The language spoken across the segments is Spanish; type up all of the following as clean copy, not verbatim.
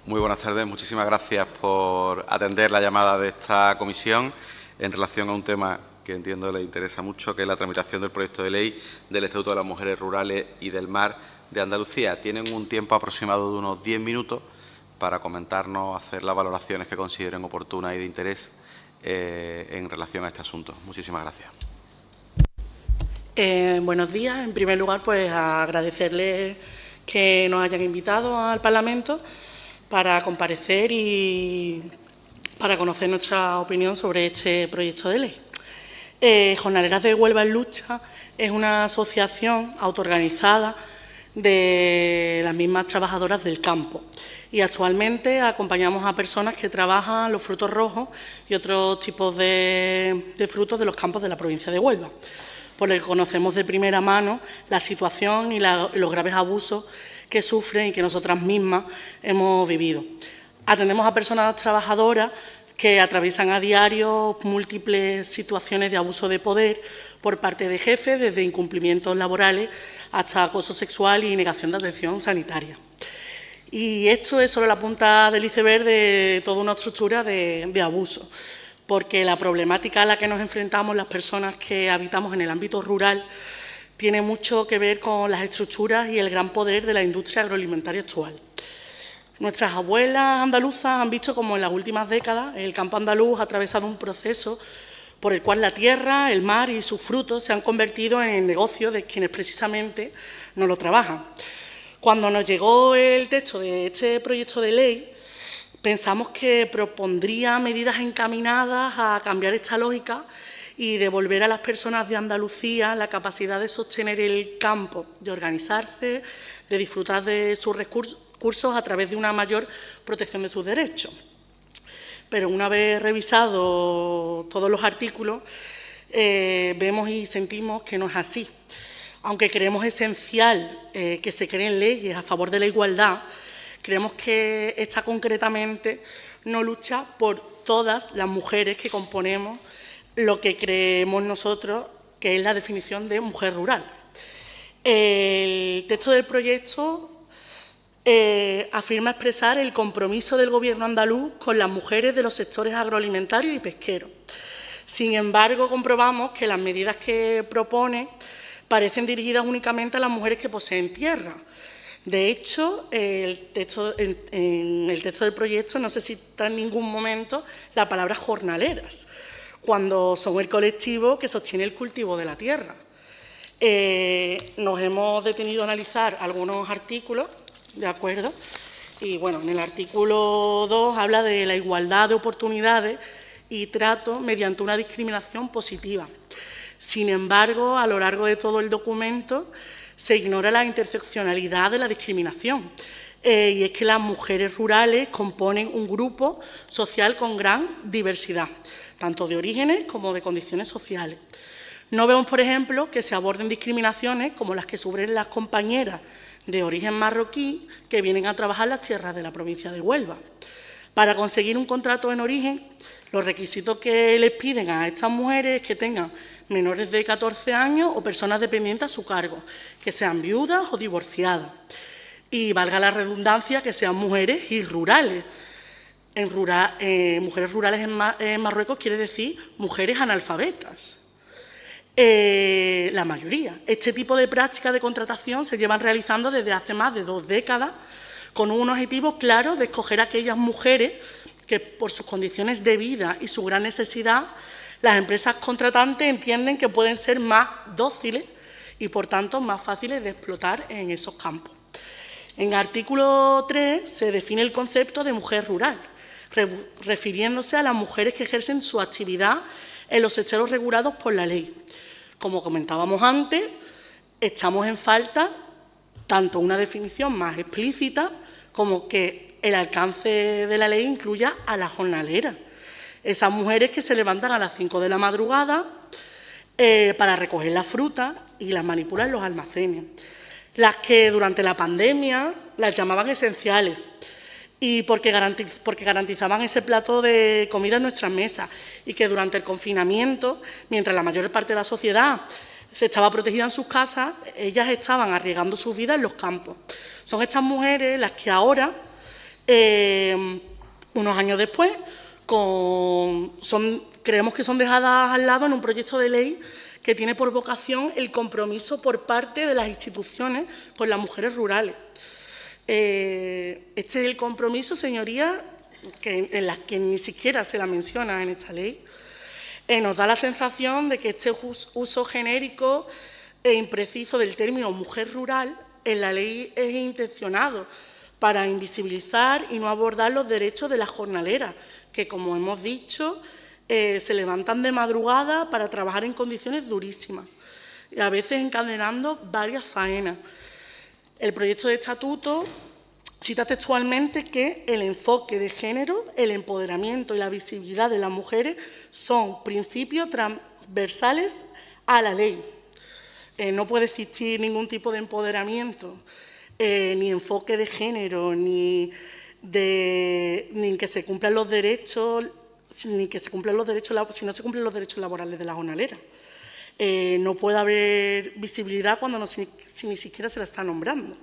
Muy buenas tardes. Muchísimas gracias por atender la llamada de esta comisión en relación a un tema que entiendo le interesa mucho, que es la tramitación del proyecto de ley del Estatuto de las Mujeres Rurales y del Mar de Andalucía. Tienen un tiempo aproximado de unos 10 minutos para comentarnos, hacer las valoraciones que consideren oportunas y de interés en relación a este asunto. Muchísimas gracias. Buenos días. En primer lugar, pues agradecerles que nos hayan invitado al Parlamento para comparecer y para conocer nuestra opinión sobre este proyecto de ley. Jornaleras de Huelva en Lucha es una asociación autoorganizada de las mismas trabajadoras del campo y actualmente acompañamos a personas que trabajan los frutos rojos y otros tipos de frutos de los campos de la provincia de Huelva, por el que conocemos de primera mano la situación y los graves abusos que sufren y que nosotras mismas hemos vivido. Atendemos a personas trabajadoras que atraviesan a diario múltiples situaciones de abuso de poder por parte de jefes, desde incumplimientos laborales hasta acoso sexual y negación de atención sanitaria. Y esto es solo la punta del iceberg de toda una estructura de abuso, porque la problemática a la que nos enfrentamos las personas que habitamos en el ámbito rural tiene mucho que ver con las estructuras y el gran poder de la industria agroalimentaria actual. Nuestras abuelas andaluzas han visto cómo en las últimas décadas el campo andaluz ha atravesado un proceso por el cual la tierra, el mar y sus frutos se han convertido en el negocio de quienes precisamente no lo trabajan. Cuando nos llegó el texto de este proyecto de ley, pensamos que propondría medidas encaminadas a cambiar esta lógica y devolver a las personas de Andalucía la capacidad de sostener el campo, de organizarse, de disfrutar de sus recursos a través de una mayor protección de sus derechos. Pero una vez revisado todos los artículos, vemos y sentimos que no es así. Aunque creemos esencial que se creen leyes a favor de la igualdad, creemos que esta concretamente no lucha por todas las mujeres que componemos lo que creemos nosotros que es la definición de mujer rural. El texto del proyecto afirma expresar el compromiso del Gobierno andaluz con las mujeres de los sectores agroalimentarios y pesqueros. Sin embargo, comprobamos que las medidas que propone parecen dirigidas únicamente a las mujeres que poseen tierra. De hecho, en el texto del proyecto no se cita en ningún momento la palabra jornaleras, cuando son el colectivo que sostiene el cultivo de la tierra. Nos hemos detenido a analizar algunos artículos, ¿de acuerdo? Y bueno, en el artículo 2 habla de la igualdad de oportunidades y trato mediante una discriminación positiva. Sin embargo, a lo largo de todo el documento se ignora la interseccionalidad de la discriminación. Y es que las mujeres rurales componen un grupo social con gran diversidad, tanto de orígenes como de condiciones sociales. No vemos, por ejemplo, que se aborden discriminaciones como las que sufren las compañeras de origen marroquí que vienen a trabajar las tierras de la provincia de Huelva. Para conseguir un contrato en origen, los requisitos que les piden a estas mujeres es que tengan menores de 14 años o personas dependientes a su cargo, que sean viudas o divorciadas. Y valga la redundancia, que sean mujeres y rurales. Mujeres rurales en Marruecos quiere decir mujeres analfabetas. La mayoría. Este tipo de prácticas de contratación se llevan realizando desde hace más de 2 décadas con un objetivo claro de escoger a aquellas mujeres que, por sus condiciones de vida y su gran necesidad, las empresas contratantes entienden que pueden ser más dóciles y, por tanto, más fáciles de explotar en esos campos. En el artículo 3 se define el concepto de mujer rural, refiriéndose a las mujeres que ejercen su actividad en los sectores regulados por la ley. Como comentábamos antes, echamos en falta tanto una definición más explícita como que el alcance de la ley incluya a las jornaleras, esas mujeres que se levantan a las 5 de la madrugada para recoger la fruta y las manipulan en los almacenes, las que durante la pandemia las llamaban esenciales y porque garantizaban ese plato de comida en nuestras mesas y que durante el confinamiento, mientras la mayor parte de la sociedad se estaba protegida en sus casas, ellas estaban arriesgando sus vidas en los campos. Son estas mujeres las que ahora Unos años después, creemos que son dejadas al lado en un proyecto de ley que tiene por vocación el compromiso por parte de las instituciones con las mujeres rurales. Este es el compromiso, señorías, en las que ni siquiera se la menciona en esta ley. Nos da la sensación de que este uso genérico e impreciso del término mujer rural en la ley es intencionado para invisibilizar y no abordar los derechos de las jornaleras, que, como hemos dicho, se levantan de madrugada para trabajar en condiciones durísimas, y a veces encadenando varias faenas. El proyecto de estatuto cita textualmente que el enfoque de género, el empoderamiento y la visibilidad de las mujeres son principios transversales a la ley. No puede existir ningún tipo de empoderamiento, ni enfoque de género, ni que se cumplan los derechos, si no se cumplen los derechos laborales de las jornaleras. No puede haber visibilidad cuando ni siquiera se la está nombrando.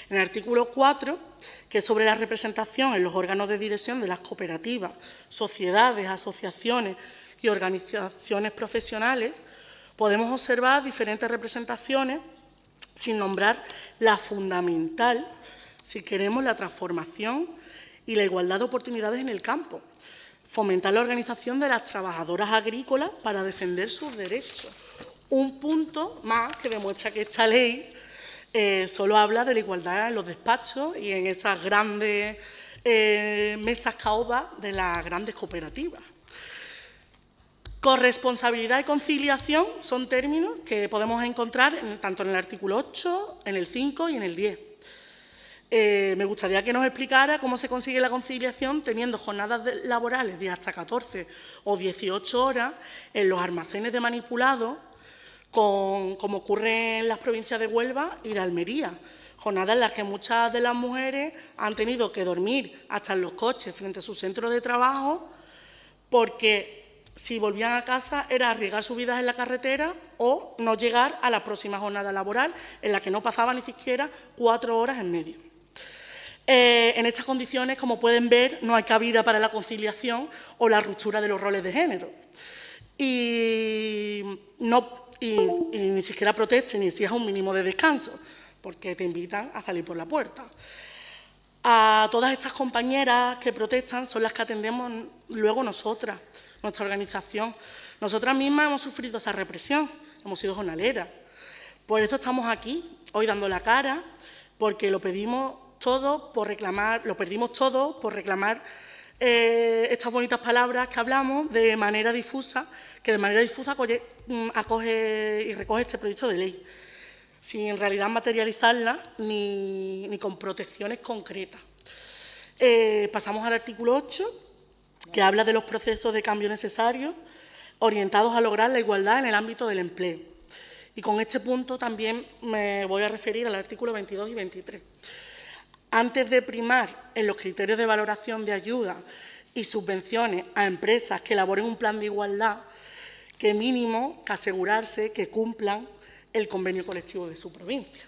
En el artículo 4, que es sobre la representación en los órganos de dirección de las cooperativas, sociedades, asociaciones y organizaciones profesionales, podemos observar diferentes representaciones sin nombrar la fundamental, si queremos, la transformación y la igualdad de oportunidades en el campo. Fomentar la organización de las trabajadoras agrícolas para defender sus derechos. Un punto más que demuestra que esta ley solo habla de la igualdad en los despachos y en esas grandes mesas caobas de las grandes cooperativas. Corresponsabilidad y conciliación son términos que podemos encontrar tanto en el artículo 8, en el 5 y en el 10. Me gustaría que nos explicara cómo se consigue la conciliación teniendo jornadas laborales de hasta 14 o 18 horas en los almacenes de manipulados, como ocurre en las provincias de Huelva y de Almería, jornadas en las que muchas de las mujeres han tenido que dormir hasta en los coches frente a su centro de trabajo, porque si volvían a casa era arriesgar sus vidas en la carretera o no llegar a la próxima jornada laboral, en la que no pasaban ni siquiera 4 horas en medio. En estas condiciones, como pueden ver, no hay cabida para la conciliación o la ruptura de los roles de género. Y ni siquiera proteste ni exija un mínimo de descanso, porque te invitan a salir por la puerta. A todas estas compañeras que protestan son las que atendemos luego nosotras, nuestra organización. Nosotras mismas hemos sufrido esa represión, hemos sido jornaleras. Por eso estamos aquí, hoy dando la cara, porque lo pedimos todo por reclamar, estas bonitas palabras que hablamos de manera difusa, que de manera difusa acoge y recoge este proyecto de ley, sin en realidad materializarla ni con protecciones concretas. Pasamos al artículo 8, que habla de los procesos de cambio necesarios orientados a lograr la igualdad en el ámbito del empleo. Y con este punto también me voy a referir al artículo 22 y 23. Antes de primar en los criterios de valoración de ayuda y subvenciones a empresas que elaboren un plan de igualdad, que mínimo que asegurarse que cumplan el convenio colectivo de su provincia.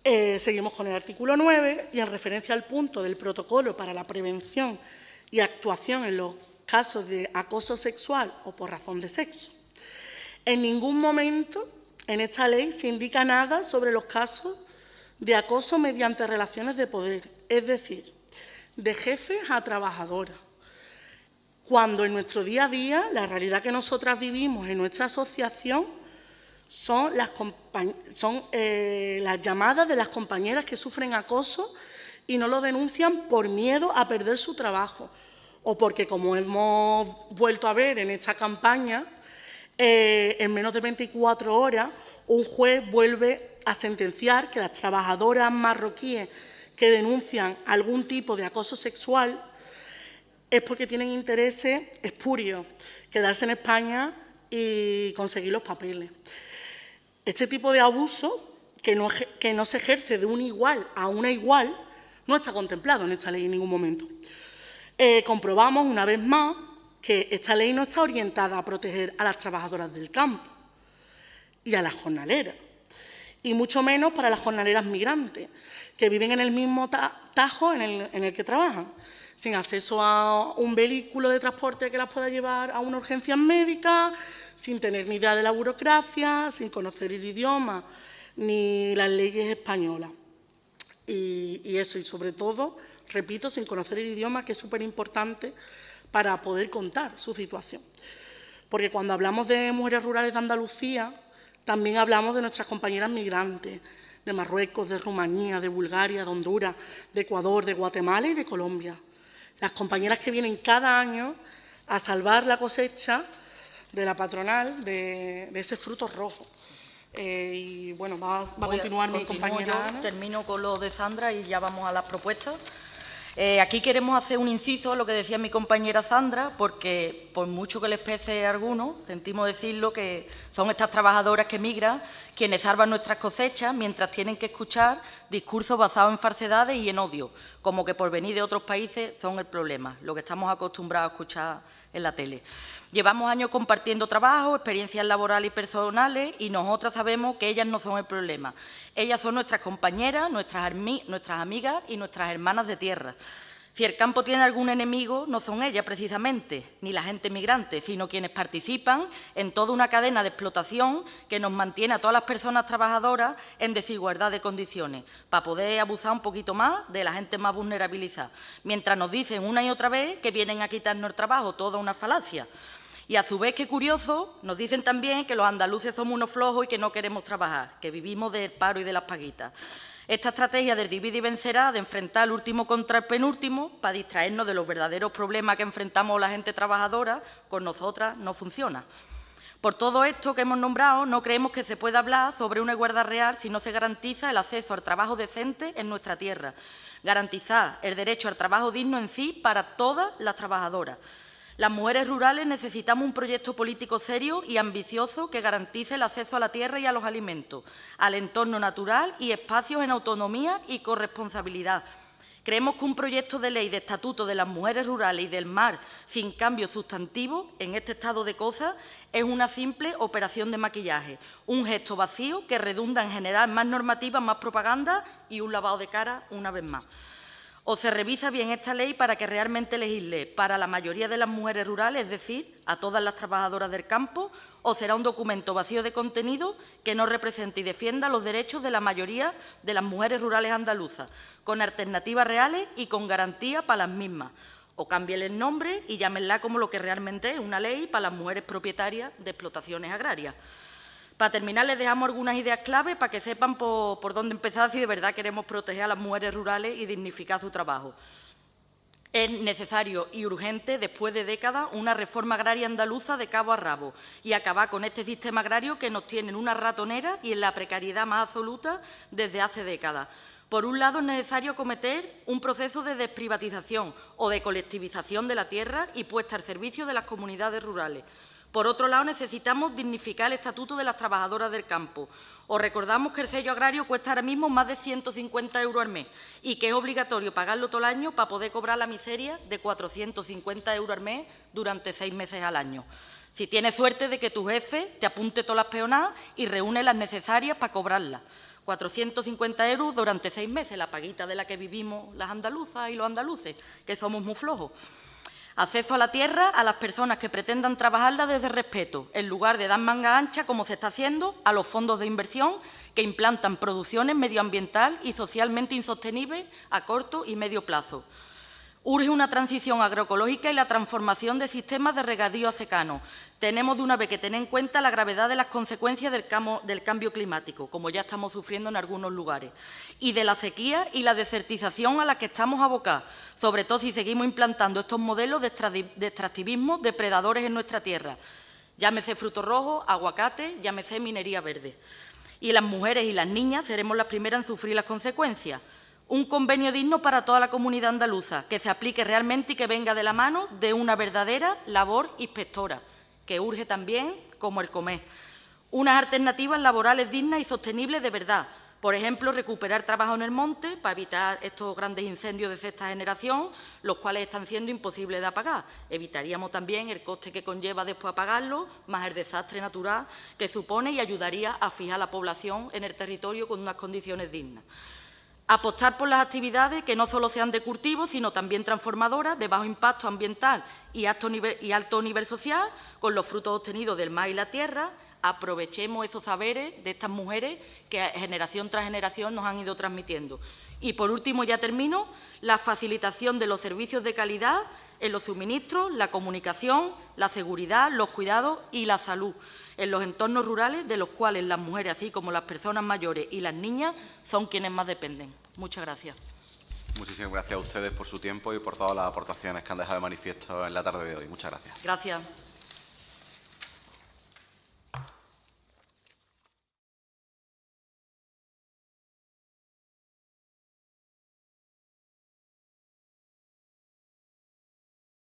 Seguimos con el artículo 9 y en referencia al punto del protocolo para la prevención y actuación en los casos de acoso sexual o por razón de sexo. En ningún momento en esta ley se indica nada sobre los casos de acoso mediante relaciones de poder, es decir, de jefes a trabajadoras, cuando en nuestro día a día la realidad que nosotras vivimos en nuestra asociación son las llamadas de las compañeras que sufren acoso y no lo denuncian por miedo a perder su trabajo, o porque, como hemos vuelto a ver en esta campaña, en menos de 24 horas un juez vuelve a sentenciar que las trabajadoras marroquíes que denuncian algún tipo de acoso sexual es porque tienen intereses espurios, quedarse en España y conseguir los papeles. Este tipo de abuso, que no se ejerce de un igual a una igual, no está contemplado en esta ley en ningún momento. Comprobamos una vez más que esta ley no está orientada a proteger a las trabajadoras del campo y a las jornaleras. y mucho menos para las jornaleras migrantes, que viven en el mismo tajo en el que trabajan, sin acceso a un vehículo de transporte que las pueda llevar a una urgencia médica, sin tener ni idea de la burocracia, sin conocer el idioma ni las leyes españolas. Y eso, y sobre todo, repito, sin conocer el idioma, que es súper importante para poder contar su situación. Porque cuando hablamos de mujeres rurales de Andalucía, también hablamos de nuestras compañeras migrantes, de Marruecos, de Rumanía, de Bulgaria, de Honduras, de Ecuador, de Guatemala y de Colombia. Las compañeras que vienen cada año a salvar la cosecha de la patronal de ese fruto rojo. Y bueno, va a continuar mi compañera Ana. Termino con lo de Sandra y ya vamos a las propuestas. Aquí queremos hacer un inciso a lo que decía mi compañera Sandra, porque por mucho que les pese a algunos, sentimos decirlo, que son estas trabajadoras que migran quienes salvan nuestras cosechas mientras tienen que escuchar discursos basados en falsedades y en odio, como que por venir de otros países son el problema, lo que estamos acostumbrados a escuchar en la tele. Llevamos años compartiendo trabajo, experiencias laborales y personales, y nosotras sabemos que ellas no son el problema. Ellas son nuestras compañeras, nuestras amigas y nuestras hermanas de tierra. Si el campo tiene algún enemigo, no son ellas precisamente, ni la gente migrante, sino quienes participan en toda una cadena de explotación que nos mantiene a todas las personas trabajadoras en desigualdad de condiciones, para poder abusar un poquito más de la gente más vulnerabilizada. Mientras nos dicen una y otra vez que vienen a quitarnos el trabajo, toda una falacia. Y a su vez, qué curioso, nos dicen también que los andaluces somos unos flojos y que no queremos trabajar, que vivimos del paro y de las paguitas. Esta estrategia del divide y vencerá, de enfrentar el último contra el penúltimo, para distraernos de los verdaderos problemas que enfrentamos la gente trabajadora, con nosotras no funciona. Por todo esto que hemos nombrado, no creemos que se pueda hablar sobre una igualdad real si no se garantiza el acceso al trabajo decente en nuestra tierra, garantizar el derecho al trabajo digno en sí para todas las trabajadoras. Las mujeres rurales necesitamos un proyecto político serio y ambicioso que garantice el acceso a la tierra y a los alimentos, al entorno natural y espacios en autonomía y corresponsabilidad. Creemos que un proyecto de ley de estatuto de las mujeres rurales y del mar sin cambio sustantivo en este estado de cosas es una simple operación de maquillaje, un gesto vacío que redunda en generar más normativas, más propaganda y un lavado de cara una vez más. O se revisa bien esta ley para que realmente legisle para la mayoría de las mujeres rurales, es decir, a todas las trabajadoras del campo, o será un documento vacío de contenido que no represente y defienda los derechos de la mayoría de las mujeres rurales andaluzas, con alternativas reales y con garantía para las mismas. O cámbienle el nombre y llámenla como lo que realmente es, una ley para las mujeres propietarias de explotaciones agrarias. Para terminar, les dejamos algunas ideas clave para que sepan por dónde empezar si de verdad queremos proteger a las mujeres rurales y dignificar su trabajo. Es necesario y urgente, después de décadas, una reforma agraria andaluza de cabo a rabo y acabar con este sistema agrario que nos tiene en una ratonera y en la precariedad más absoluta desde hace décadas. Por un lado, es necesario acometer un proceso de desprivatización o de colectivización de la tierra y puesta al servicio de las comunidades rurales. Por otro lado, necesitamos dignificar el estatuto de las trabajadoras del campo. Os recordamos que el sello agrario cuesta ahora mismo más de 150 € al mes y que es obligatorio pagarlo todo el año para poder cobrar la miseria de 450 € al mes durante 6 meses al año. Si tienes suerte de que tu jefe te apunte todas las peonadas y reúne las necesarias para cobrarlas. 450 € durante 6 meses, la paguita de la que vivimos las andaluzas y los andaluces, que somos muy flojos. Acceso a la tierra a las personas que pretendan trabajarla desde respeto, en lugar de dar manga ancha, como se está haciendo, a los fondos de inversión que implantan producciones medioambiental y socialmente insostenibles a corto y medio plazo. Urge una transición agroecológica y la transformación de sistemas de regadío a secano. Tenemos de una vez que tener en cuenta la gravedad de las consecuencias del cambio climático, como ya estamos sufriendo en algunos lugares, y de la sequía y la desertización a la que estamos abocados, sobre todo si seguimos implantando estos modelos de extractivismo depredadores en nuestra tierra. Llámese fruto rojo, aguacate, llámese minería verde. Y las mujeres y las niñas seremos las primeras en sufrir las consecuencias. Un convenio digno para toda la comunidad andaluza, que se aplique realmente y que venga de la mano de una verdadera labor inspectora, que urge también como el comer. Unas alternativas laborales dignas y sostenibles de verdad, Por ejemplo, recuperar trabajo en el monte para evitar estos grandes incendios de sexta generación, los cuales están siendo imposibles de apagar. Evitaríamos también el coste que conlleva después apagarlo, más el desastre natural que supone, y ayudaría a fijar la población en el territorio con unas condiciones dignas. Apostar por las actividades que no solo sean de cultivo, sino también transformadoras, de bajo impacto ambiental y alto nivel social, con los frutos obtenidos del mar y la tierra. Aprovechemos esos saberes de estas mujeres que generación tras generación nos han ido transmitiendo. Y, por último, ya termino, la facilitación de los servicios de calidad en los suministros, la comunicación, la seguridad, los cuidados y la salud en los entornos rurales, de los cuales las mujeres, así como las personas mayores y las niñas, son quienes más dependen. Muchas gracias. Muchísimas gracias a ustedes por su tiempo y por todas las aportaciones que han dejado de manifiesto en la tarde de hoy. Muchas gracias. Gracias.